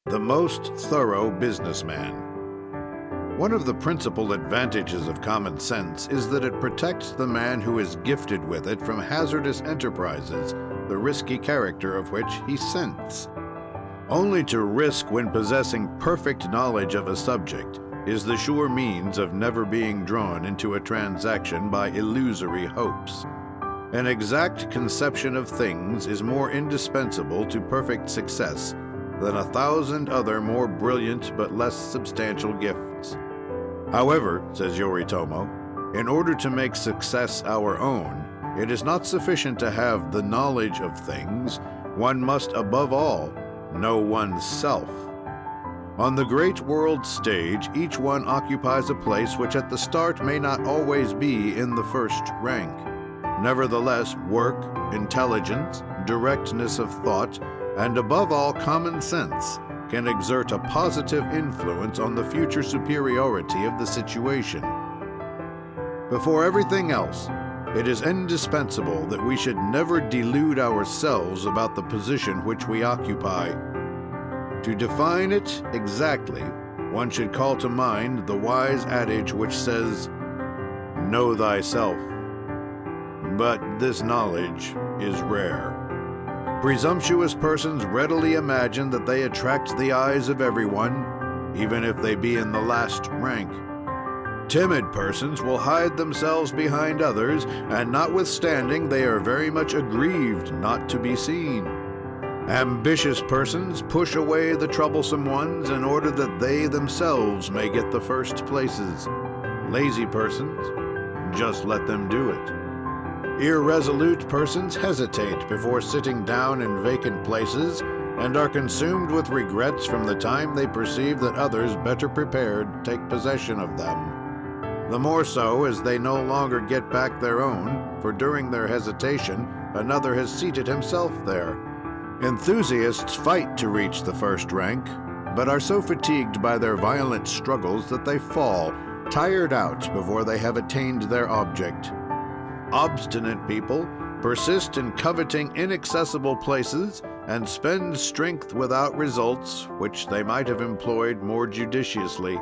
The most thorough businessman. One of the principal advantages of common sense is that it protects the man who is gifted with it from hazardous enterprises, the risky character of which he scents. Only to risk when possessing perfect knowledge of a subject is the sure means of never being drawn into a transaction by illusory hopes. An exact conception of things is more indispensable to perfect success than 1,000 other more brilliant but less substantial gifts. However, says Yoritomo, in order to make success our own, it is not sufficient to have the knowledge of things. One must, above all, know one's self. On the great world stage, each one occupies a place which at the start may not always be in the first rank. Nevertheless, work, intelligence, directness of thought, and above all, common sense, can exert a positive influence on the future superiority of the situation. Before everything else, it is indispensable that we should never delude ourselves about the position which we occupy. To define it exactly, one should call to mind the wise adage which says, "Know thyself." But this knowledge is rare. Presumptuous persons readily imagine that they attract the eyes of everyone, even if they be in the last rank. Timid persons will hide themselves behind others, and notwithstanding they are very much aggrieved not to be seen. Ambitious persons push away the troublesome ones in order that they themselves may get the first places. Lazy persons, just let them do it. Irresolute persons hesitate before sitting down in vacant places and are consumed with regrets from the time they perceive that others better prepared take possession of them. The more so as they no longer get back their own, for during their hesitation, another has seated himself there. Enthusiasts fight to reach the first rank, but are so fatigued by their violent struggles that they fall, tired out before they have attained their object. Obstinate people persist in coveting inaccessible places and spend strength without results which they might have employed more judiciously.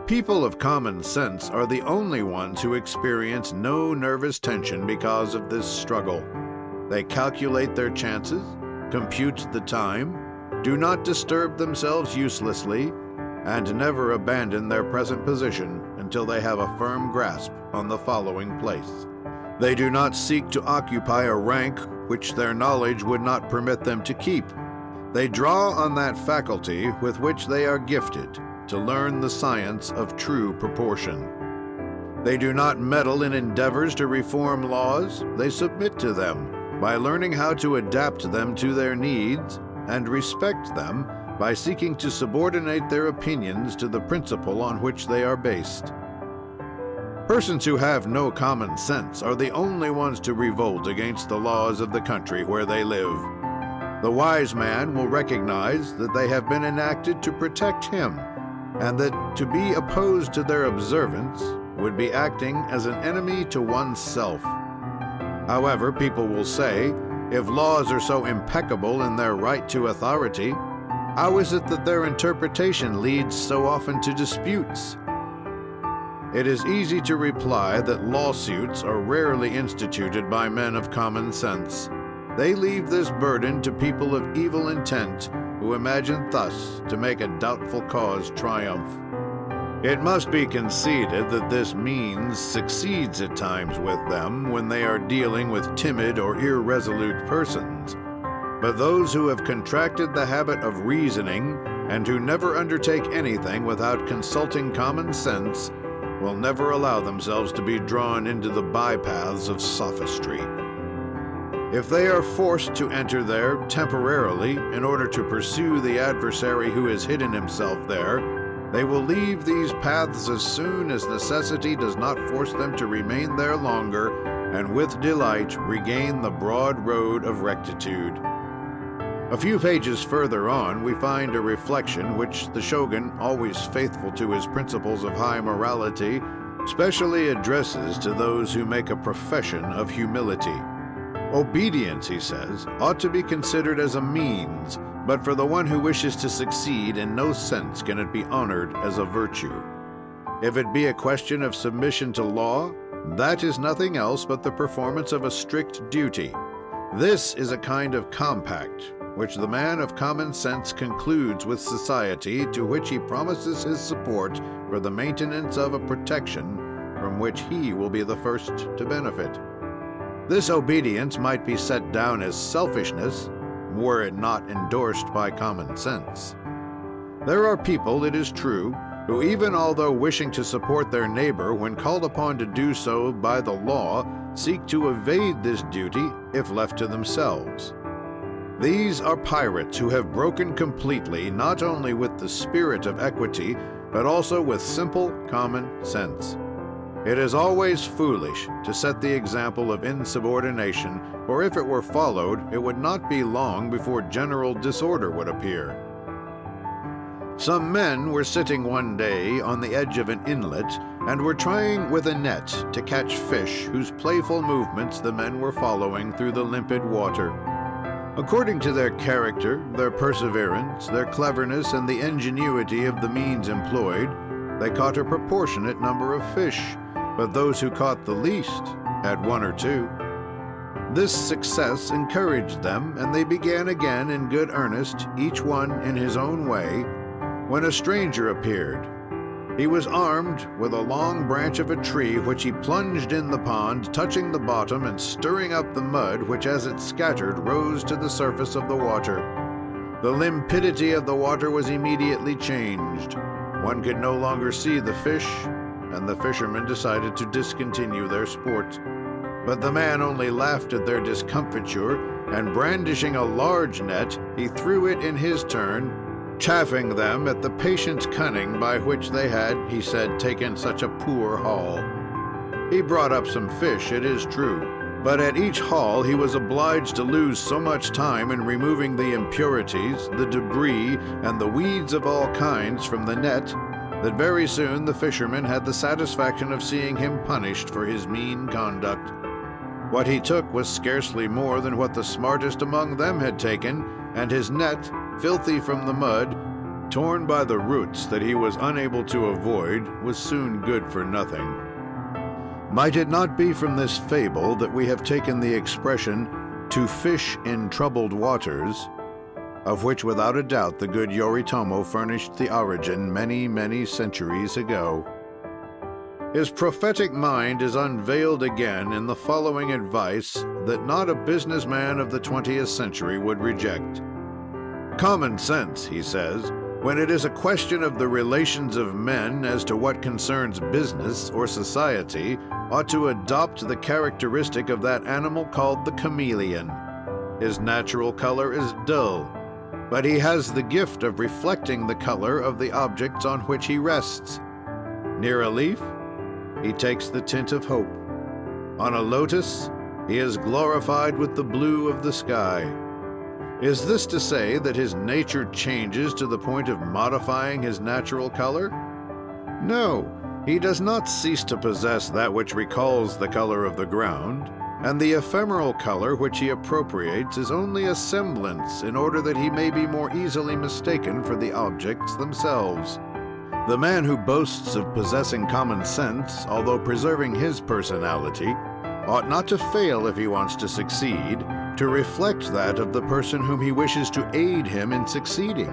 People of common sense are the only ones who experience no nervous tension because of this struggle. They calculate their chances, compute the time, do not disturb themselves uselessly, and never abandon their present position until they have a firm grasp on the following place. They do not seek to occupy a rank which their knowledge would not permit them to keep. They draw on that faculty with which they are gifted to learn the science of true proportion. They do not meddle in endeavors to reform laws. They submit to them by learning how to adapt them to their needs, and respect them by seeking to subordinate their opinions to the principle on which they are based. Persons who have no common sense are the only ones to revolt against the laws of the country where they live. The wise man will recognize that they have been enacted to protect him, and that to be opposed to their observance would be acting as an enemy to oneself. However, people will say, if laws are so impeccable in their right to authority, how is it that their interpretation leads so often to disputes? It is easy to reply that lawsuits are rarely instituted by men of common sense. They leave this burden to people of evil intent who imagine thus to make a doubtful cause triumph. It must be conceded that this means succeeds at times with them when they are dealing with timid or irresolute persons. But those who have contracted the habit of reasoning and who never undertake anything without consulting common sense will never allow themselves to be drawn into the bypaths of sophistry. If they are forced to enter there temporarily in order to pursue the adversary who has hidden himself there, they will leave these paths as soon as necessity does not force them to remain there longer, and with delight regain the broad road of rectitude. A few pages further on, we find a reflection which the shogun, always faithful to his principles of high morality, specially addresses to those who make a profession of humility. Obedience, he says, ought to be considered as a means, but for the one who wishes to succeed, in no sense can it be honored as a virtue. If it be a question of submission to law, that is nothing else but the performance of a strict duty. This is a kind of compact which the man of common sense concludes with society, to which he promises his support for the maintenance of a protection from which he will be the first to benefit. This obedience might be set down as selfishness, were it not endorsed by common sense. There are people, it is true, who, even although wishing to support their neighbor when called upon to do so by the law, seek to evade this duty if left to themselves. These are pirates who have broken completely not only with the spirit of equity, but also with simple common sense. It is always foolish to set the example of insubordination, for if it were followed, it would not be long before general disorder would appear. Some men were sitting one day on the edge of an inlet and were trying with a net to catch fish whose playful movements the men were following through the limpid water. According to their character, their perseverance, their cleverness, and the ingenuity of the means employed, they caught a proportionate number of fish, but those who caught the least had one or two. This success encouraged them, and they began again in good earnest, each one in his own way, when a stranger appeared. He was armed with a long branch of a tree, which he plunged in the pond, touching the bottom and stirring up the mud, which as it scattered rose to the surface of the water. The limpidity of the water was immediately changed. One could no longer see the fish, and the fishermen decided to discontinue their sport. But the man only laughed at their discomfiture, and brandishing a large net, he threw it in his turn, chaffing them at the patient cunning by which they had, he said, taken such a poor haul. He brought up some fish, it is true, but at each haul he was obliged to lose so much time in removing the impurities, the debris, and the weeds of all kinds from the net, that very soon the fishermen had the satisfaction of seeing him punished for his mean conduct. What he took was scarcely more than what the smartest among them had taken, and his net, filthy from the mud, torn by the roots that he was unable to avoid, was soon good for nothing. Might it not be from this fable that we have taken the expression, "to fish in troubled waters," of which without a doubt the good Yoritomo furnished the origin many, many centuries ago? His prophetic mind is unveiled again in the following advice that not a businessman of the 20th century would reject. Common sense, he says, when it is a question of the relations of men as to what concerns business or society, ought to adopt the characteristic of that animal called the chameleon. His natural color is dull, but he has the gift of reflecting the color of the objects on which he rests. Near a leaf, he takes the tint of hope. On a lotus, he is glorified with the blue of the sky. Is this to say that his nature changes to the point of modifying his natural color? No, he does not cease to possess that which recalls the color of the ground, and the ephemeral color which he appropriates is only a semblance in order that he may be more easily mistaken for the objects themselves. The man who boasts of possessing common sense, although preserving his personality, ought not to fail, if he wants to succeed, to reflect that of the person whom he wishes to aid him in succeeding.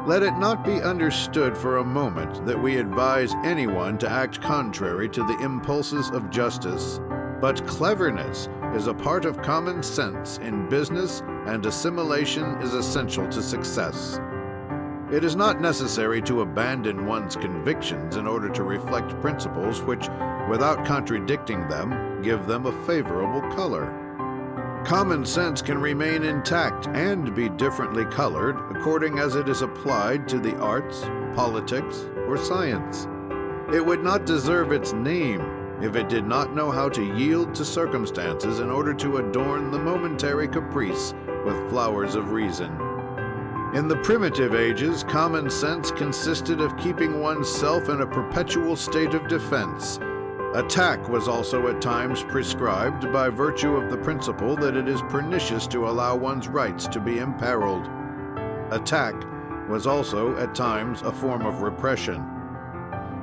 Let it not be understood for a moment that we advise anyone to act contrary to the impulses of justice, but cleverness is a part of common sense in business, and assimilation is essential to success. It is not necessary to abandon one's convictions in order to reflect principles which, without contradicting them, give them a favorable color. Common sense can remain intact and be differently colored according as it is applied to the arts, politics, or science. It would not deserve its name if it did not know how to yield to circumstances in order to adorn the momentary caprice with flowers of reason. In the primitive ages, common sense consisted of keeping oneself in a perpetual state of defense. Attack was also at times prescribed by virtue of the principle that it is pernicious to allow one's rights to be imperiled. attack was also, at times, a form of repression.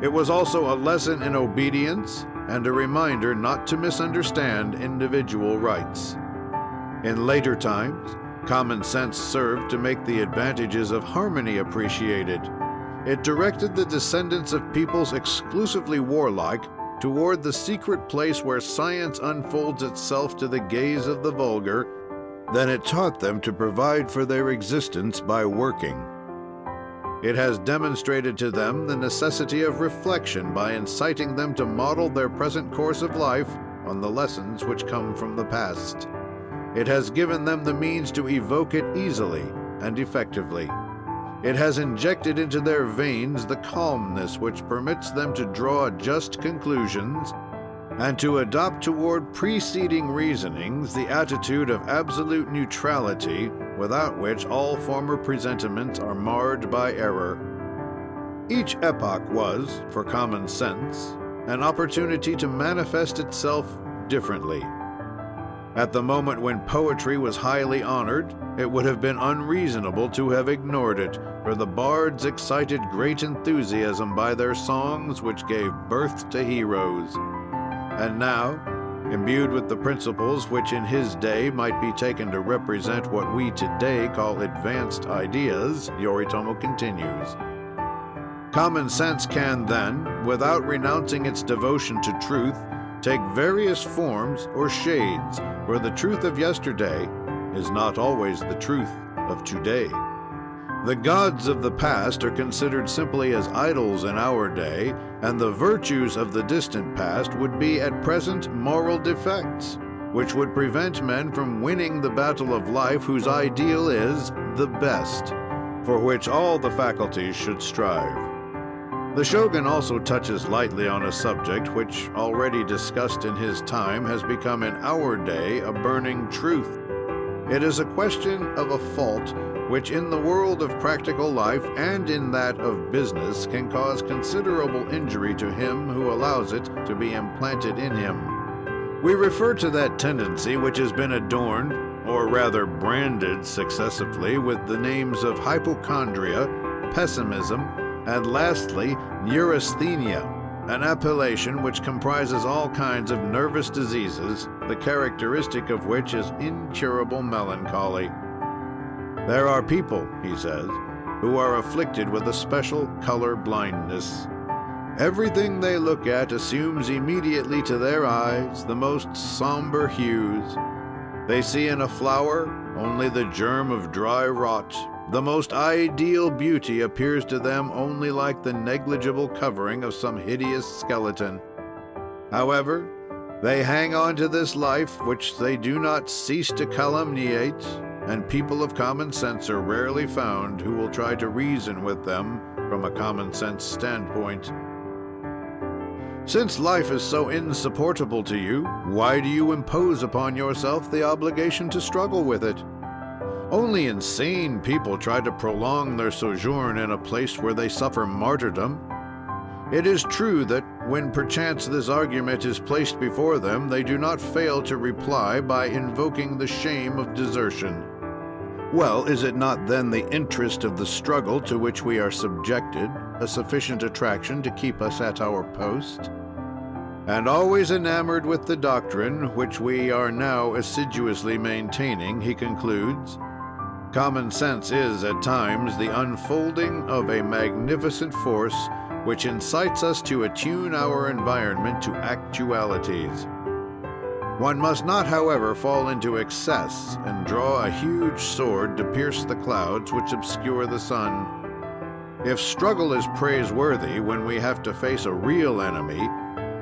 It was also a lesson in obedience and a reminder not to misunderstand individual rights. In later times, common sense served to make the advantages of harmony appreciated. It directed the descendants of peoples exclusively warlike toward the secret place where science unfolds itself to the gaze of the vulgar. Then it taught them to provide for their existence by working. It has demonstrated to them the necessity of reflection by inciting them to model their present course of life on the lessons which come from the past. It has given them the means to evoke it easily and effectively. It has injected into their veins the calmness which permits them to draw just conclusions and to adopt toward preceding reasonings the attitude of absolute neutrality, without which all former presentiments are marred by error. Each epoch was, for common sense, an opportunity to manifest itself differently. At the moment when poetry was highly honored, it would have been unreasonable to have ignored it, for the bards excited great enthusiasm by their songs which gave birth to heroes. And now, imbued with the principles which in his day might be taken to represent what we today call advanced ideas, Yoritomo continues. Common sense can then, without renouncing its devotion to truth, take various forms or shades, for the truth of yesterday is not always the truth of today. The gods of the past are considered simply as idols in our day, and the virtues of the distant past would be at present moral defects, which would prevent men from winning the battle of life whose ideal is the best, for which all the faculties should strive. The shogun also touches lightly on a subject which, already discussed in his time, has become in our day a burning truth. It is a question of a fault which in the world of practical life and in that of business can cause considerable injury to him who allows it to be implanted in him. We refer to that tendency which has been adorned, or rather branded successively, with the names of hypochondria, pessimism, and lastly, neurasthenia, an appellation which comprises all kinds of nervous diseases, the characteristic of which is incurable melancholy. There are people, he says, who are afflicted with a special color blindness. Everything they look at assumes immediately to their eyes the most somber hues. They see in a flower only the germ of dry rot. The most ideal beauty appears to them only like the negligible covering of some hideous skeleton. However, they hang on to this life which they do not cease to calumniate, and people of common sense are rarely found who will try to reason with them from a common sense standpoint. Since life is so insupportable to you, why do you impose upon yourself the obligation to struggle with it? Only insane people try to prolong their sojourn in a place where they suffer martyrdom. It is true that when perchance this argument is placed before them, they do not fail to reply by invoking the shame of desertion. Well, is it not then the interest of the struggle to which we are subjected a sufficient attraction to keep us at our post? And always enamored with the doctrine which we are now assiduously maintaining, he concludes, common sense is at times the unfolding of a magnificent force which incites us to attune our environment to actualities. One must not, however, fall into excess and draw a huge sword to pierce the clouds which obscure the sun. If struggle is praiseworthy when we have to face a real enemy,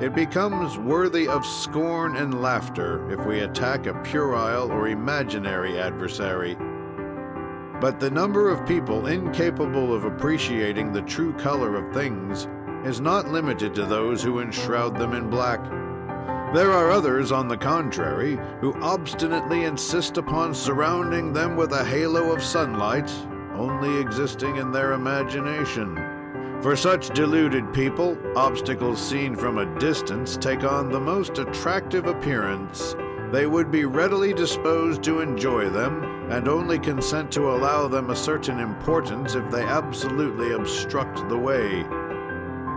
it becomes worthy of scorn and laughter if we attack a puerile or imaginary adversary. But the number of people incapable of appreciating the true color of things is not limited to those who enshroud them in black. There are others, on the contrary, who obstinately insist upon surrounding them with a halo of sunlight, only existing in their imagination. For such deluded people, obstacles seen from a distance take on the most attractive appearance. They would be readily disposed to enjoy them, and only consent to allow them a certain importance if they absolutely obstruct the way.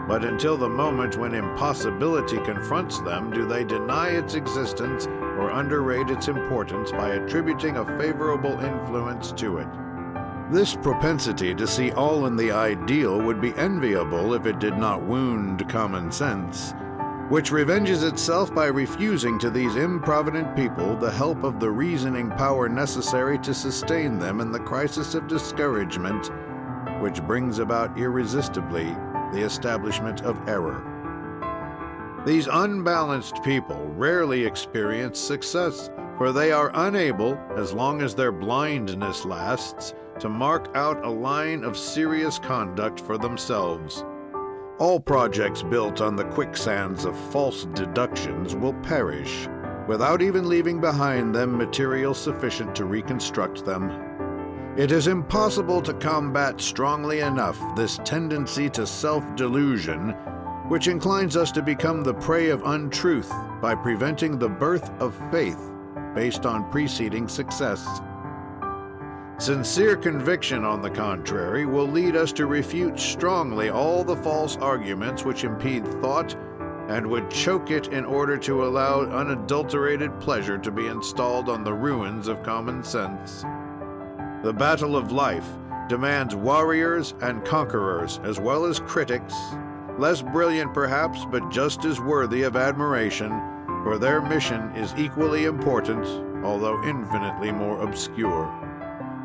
But until the moment when impossibility confronts them, do they deny its existence or underrate its importance by attributing a favorable influence to it. This propensity to see all in the ideal would be enviable if it did not wound common sense, which revenges itself by refusing to these improvident people the help of the reasoning power necessary to sustain them in the crisis of discouragement, which brings about irresistibly the establishment of error. These unbalanced people rarely experience success, for they are unable, as long as their blindness lasts, to mark out a line of serious conduct for themselves. All projects built on the quicksands of false deductions will perish, without even leaving behind them material sufficient to reconstruct them. It is impossible to combat strongly enough this tendency to self-delusion, which inclines us to become the prey of untruth by preventing the birth of faith based on preceding success. Sincere conviction, on the contrary, will lead us to refute strongly all the false arguments which impede thought and would choke it in order to allow unadulterated pleasure to be installed on the ruins of common sense. The battle of life demands warriors and conquerors, as well as critics, less brilliant perhaps, but just as worthy of admiration, for their mission is equally important, although infinitely more obscure.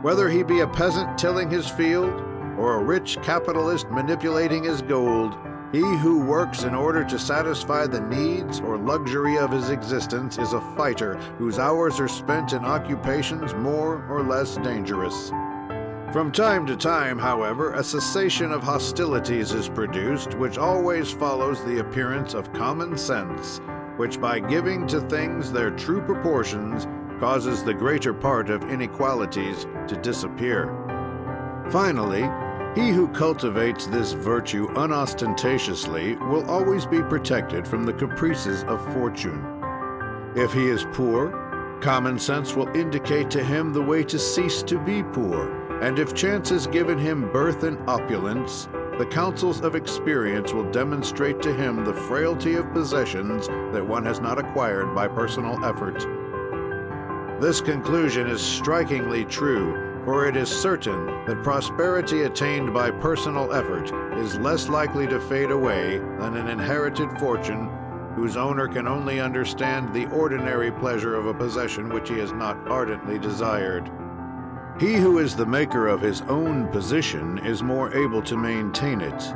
Whether he be a peasant tilling his field, or a rich capitalist manipulating his gold, he who works in order to satisfy the needs or luxury of his existence is a fighter whose hours are spent in occupations more or less dangerous. From time to time, however, a cessation of hostilities is produced, which always follows the appearance of common sense, which by giving to things their true proportions causes the greater part of inequalities to disappear. Finally, he who cultivates this virtue unostentatiously will always be protected from the caprices of fortune. If he is poor, common sense will indicate to him the way to cease to be poor, and if chance has given him birth in opulence, the counsels of experience will demonstrate to him the frailty of possessions that one has not acquired by personal effort. This conclusion is strikingly true, for it is certain that prosperity attained by personal effort is less likely to fade away than an inherited fortune whose owner can only understand the ordinary pleasure of a possession which he has not ardently desired. He who is the maker of his own position is more able to maintain it.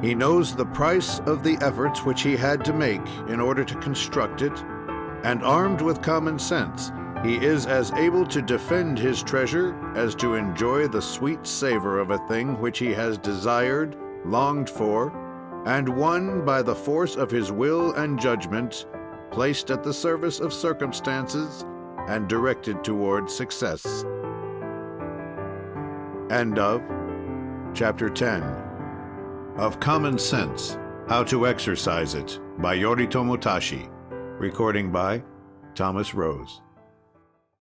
He knows the price of the efforts which he had to make in order to construct it, and armed with common sense, he is as able to defend his treasure as to enjoy the sweet savor of a thing which he has desired, longed for, and won by the force of his will and judgment, placed at the service of circumstances and directed toward success. End of Chapter 10 of Common Sense, How to Exercise It, by Yoritomo-Tashi. Recording by Thomas Rose.